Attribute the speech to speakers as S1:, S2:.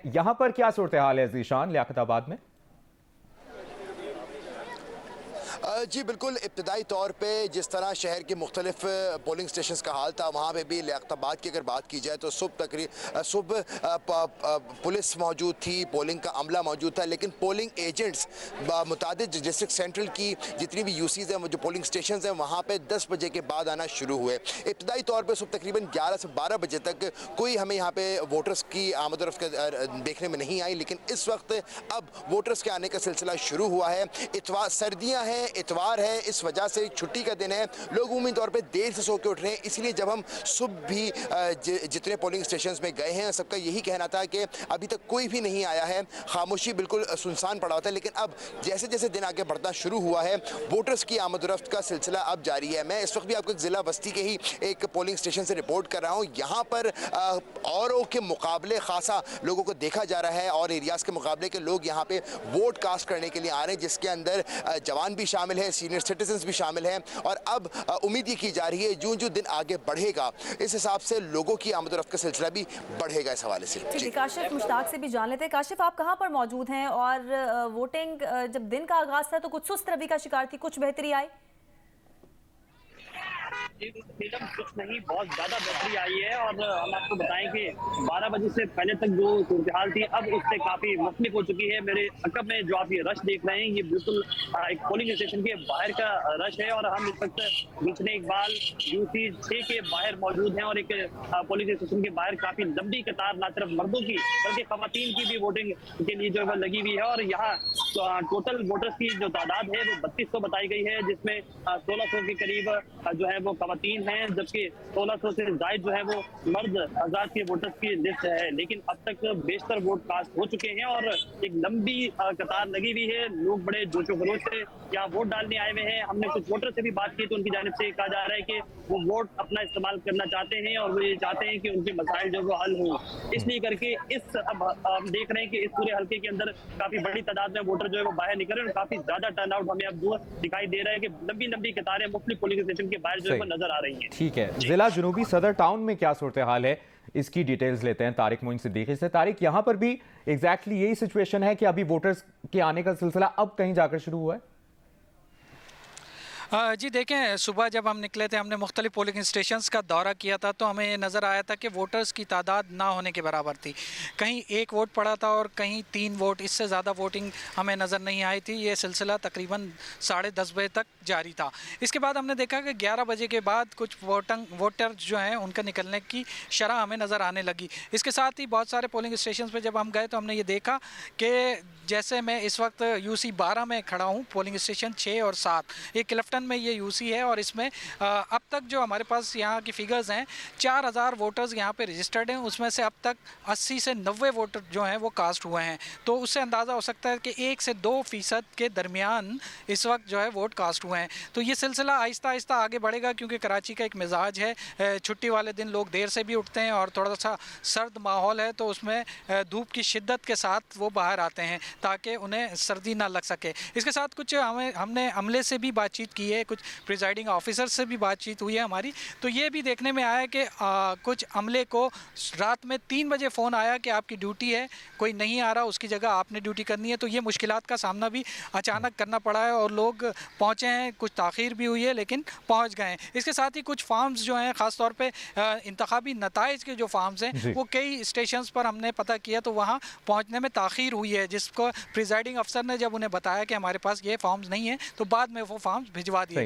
S1: यहां पर क्या सूरत हाल है जीशान, लियाकताबाद में?
S2: जी बिल्कुल, इब्तदाई तौर पे जिस तरह शहर के मुख्तलिफ पोलिंग स्टेशन का हाल था, वहाँ पे भी लियाकताबाद की अगर बात की जाए तो सुबह पुलिस मौजूद थी, पोलिंग का अमला मौजूद था, लेकिन पोलिंग एजेंट्स मुतादिद डिस्ट्रिक्ट सेंट्रल की जितनी भी यूसीज हैं, जो पोलिंग स्टेशन हैं, वहाँ पे 10 बजे के बाद आना शुरू हुए। इब्तदाई तौर पर सुबह तकरीबन 11 से 12 बजे तक कोई हमें यहाँ पे वोटर्स की आमद-ओ-रफ्त देखने में नहीं आई, लेकिन इस वक्त अब वोटर्स के आने का सिलसिला शुरू हुआ है। इतवार सर्दियाँ हैं, इतवार है, इस वजह से छुट्टी का दिन है, लोग उम्मीद तौर पे देर से सो के उठ रहे हैं। इसलिए जब हम सुबह भी जितने पोलिंग स्टेशंस में गए हैं, सबका यही कहना था कि अभी तक कोई भी नहीं आया है, खामोशी बिल्कुल सुनसान पड़ा होता है। लेकिन अब जैसे जैसे दिन आगे बढ़ना शुरू हुआ है, वोटर्स की आमद-ओ-रफ्त का सिलसिला अब जारी है। मैं इस वक्त भी आपको ज़िला बस्ती के ही एक पोलिंग स्टेशन से रिपोर्ट कर रहा हूँ। यहाँ पर औरों के मुकाबले खासा लोगों को देखा जा रहा है और एरियाज़ के मुकाबले के लोग यहाँ पे वोट कास्ट करने के लिए आ रहे हैं, जिसके अंदर जवान भी शामिल है, सीनियर सिटीजन्स भी शामिल हैं। और अब उम्मीद ये की जा रही है जो जो दिन आगे बढ़ेगा, इस हिसाब से लोगों की आमद-ओ-रफ्त का सिलसिला भी बढ़ेगा। इस हवाले से जी
S3: काशिफ मुश्ताक से भी जान लेते हैं। काशिफ, आप कहाँ पर मौजूद हैं और वोटिंग जब दिन का आगाज था तो कुछ सुस्त रवि का शिकार थी, कुछ बेहतरी आई?
S4: कुछ नहीं, बहुत ज़्यादा बेहतरी आई है और हम आपको बताएं कि 12 बजे से पहले तक जो सूरत हाल थी अब उससे काफ़ी मुख्तलिफ हो चुकी है। मेरे अकब में जो आप ये रश देख रहे हैं, ये बिल्कुल एक पोलिंग स्टेशन के बाहर का रश है और हम इस वक्त दूसरे इकबाल यूसी 6 के बाहर मौजूद हैं और एक पोलिंग स्टेशन के बाहर काफ़ी लंबी कतार ना सिर्फ मर्दों की बल्कि खवातीन की भी वोटिंग के लिए जो है लगी हुई है। और यहाँ टोटल वोटर्स की जो तादाद है वो 3200 बताई गई है, जिसमें 1600 के करीब जो है वो खवातीन हैं, जबकि 1600 से जायद जो है वो मर्द आजाद के वोटर्स की लिस्ट है। लेकिन अब तक बेशतर वोट कास्ट हो चुके हैं और एक लंबी कतार लगी हुई है। लोग बड़े जोशो खरोश से यहाँ वोट डालने आए हुए हैं। हमने कुछ वोटर से भी बात की तो उनकी जानिब से कहा जा रहा है कि वो वोट अपना इस्तेमाल करना चाहते हैं और वो ये चाहते हैं कि उनके मसाइल जो वो हल हों। इसलिए करके अब हम देख रहे हैं कि इस पूरे हल्के के अंदर काफी बड़ी तादाद में वोटर जो है वो बाहर निकल रहे हैं और काफी ज्यादा टर्न आउट हमें अब जो दिखाई दे रहा है कि लंबी लंबी कतारें मुख्तलिफ पोलिंग स्टेशन के बाहर जो है वो नजर आ रही है।
S1: ठीक है, जिला जुनूबी सदर टाउन में क्या सूरत हाल है, इसकी डिटेल्स लेते हैं तारिक मोइन सिद्दीकी से। तारिक, यहाँ पर भी एग्जैक्टली यही सिचुएशन है कि अभी वोटर्स के आने का सिलसिला अब कहीं जाकर शुरू हुआ है?
S5: जी देखें, सुबह जब हम निकले थे, हमने मुख्तलिफ पोलिंग स्टेशंस का दौरा किया था तो हमें ये नज़र आया था कि वोटर्स की तादाद ना होने के बराबर थी। कहीं 1 वोट पड़ा था और कहीं 3 वोट, इससे ज़्यादा वोटिंग हमें नज़र नहीं आई थी। ये सिलसिला तकरीबन 10:30 बजे तक जारी था। इसके बाद हमने देखा कि 11 बजे के बाद कुछ वोटर जो हैं उनका निकलने की शरह हमें नज़र आने लगी। इसके साथ ही बहुत सारे पोलिंग स्टेशन पर जब हम गए तो हमने ये देखा कि जैसे मैं इस वक्त यूसी 12 में खड़ा हूँ, पोलिंग स्टेशन 6 और 7, ये क्लिफ्टन में ये यूसी है और इसमें अब तक जो हमारे पास यहाँ की फिगर्स हैं, 4000 वोटर्स यहाँ पे रजिस्टर्ड हैं। उसमें से अब तक 80 से 90 वोटर जो हैं वो कास्ट हुए हैं। तो उससे अंदाज़ा हो सकता है कि 1 से 2% के दरमियान इस वक्त जो है वोट कास्ट हुए हैं। तो ये सिलसिला आहिस्ता आहिस्ता आगे बढ़ेगा क्योंकि कराची का एक मिजाज है, छुट्टी वाले दिन लोग देर से भी उठते हैं और थोड़ा सा सर्द माहौल है तो उसमें धूप की शिद्दत के साथ वो बाहर आते हैं ताकि उन्हें सर्दी ना लग सके। इसके साथ कुछ हमने अमले से भी बातचीत की है, कुछ प्रिजाइडिंग ऑफिसर से भी बातचीत हुई है हमारी। तो ये भी देखने में आया कि कुछ अमले को रात में 3 बजे फ़ोन आया कि आपकी ड्यूटी है, कोई नहीं आ रहा, उसकी जगह आपने ड्यूटी करनी है। तो ये मुश्किलात का सामना भी अचानक करना पड़ा है और लोग पहुँचे हैं, कुछ ताख़ीर भी हुई है लेकिन पहुँच गए हैं। इसके साथ ही कुछ फार्म्स जो हैं, ख़ास तौर पर इंतखाबी नताइज के जो फार्म्स हैं वो कई स्टेशन पर हमने पता किया तो वहाँ पहुँचने में ताख़ीर हुई है, जिसको प्रिजाइडिंग अफसर ने जब उन्हें बताया कि हमारे पास ये फॉर्म्स नहीं है तो बाद में वो फॉर्म्स भिजवा दिए गए।